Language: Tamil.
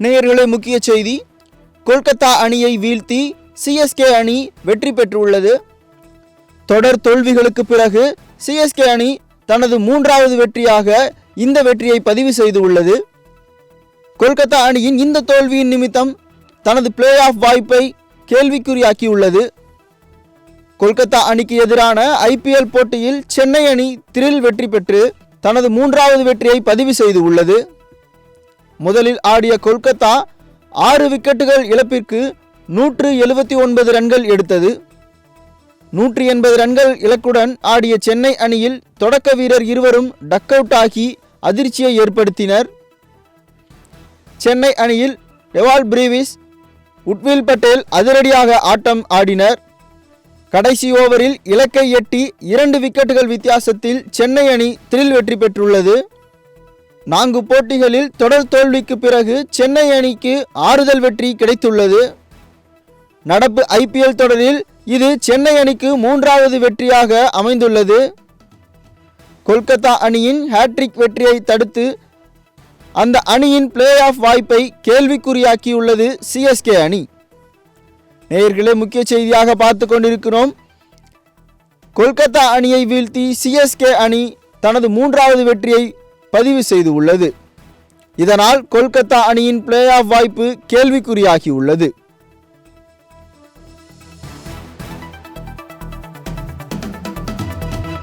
நேயர்களே, முக்கிய செய்தி. கொல்கத்தா அணியை வீழ்த்தி சிஎஸ்கே அணி வெற்றி பெற்றுள்ளது. தொடர் தோல்விகளுக்கு பிறகு சிஎஸ்கே அணி தனது 3வது வெற்றியாக இந்த வெற்றியை பதிவு செய்து உள்ளது. கொல்கத்தா அணியின் இந்த தோல்வியின் நிமித்தம் தனது பிளே ஆஃப் வாய்ப்பை கேள்விக்குறியாக்கியுள்ளது. கொல்கத்தா அணிக்கு எதிரான ஐபிஎல் போட்டியில் சென்னை அணி த்ரில் வெற்றி பெற்று தனது 3வது வெற்றியை பதிவு செய்து உள்ளது. முதலில் ஆடிய கொல்கத்தா 6 விக்கெட்டுகள் இழப்பிற்கு 179 ரன்கள் எடுத்தது. 180 ரன்கள் இலக்குடன் ஆடிய சென்னை அணியில் தொடக்க வீரர் இருவரும் டக் அவுட் ஆகி அதிர்ச்சியை ஏற்படுத்தினர். சென்னை அணியில் டெவால் பிரீவிஸ், உட்வில் பட்டேல் அதிரடியாக ஆட்டம் ஆடினர். கடைசி ஓவரில் இலக்கை எட்டி 2 விக்கெட்டுகள் வித்தியாசத்தில் சென்னை அணி த்ரில் வெற்றி பெற்றுள்ளது. 4 போட்டிகளில் தொடர் தோல்விக்கு பிறகு சென்னை அணிக்கு ஆறுதல் வெற்றி கிடைத்துள்ளது. நடப்பு ஐபிஎல் தொடரில் இது சென்னை அணிக்கு 3வது வெற்றியாக அமைந்துள்ளது. கொல்கத்தா அணியின் ஹேட்ரிக் வெற்றியை தடுத்து அந்த அணியின் பிளே ஆஃப் வாய்ப்பை கேள்விக்குறியாக்கியுள்ளது சிஎஸ்கே அணி. நேயர்களே, முக்கிய செய்தியாக பார்த்து கொண்டிருக்கிறோம். கொல்கத்தா அணியை வீழ்த்தி சிஎஸ்கே அணி தனது 3வது வெற்றியை பதிவு செய்து உள்ளது. இதனால் கொல்கத்தா அணியின் பிளே ஆஃப் வாய்ப்பு கேள்விக்குறியாகியுள்ளது.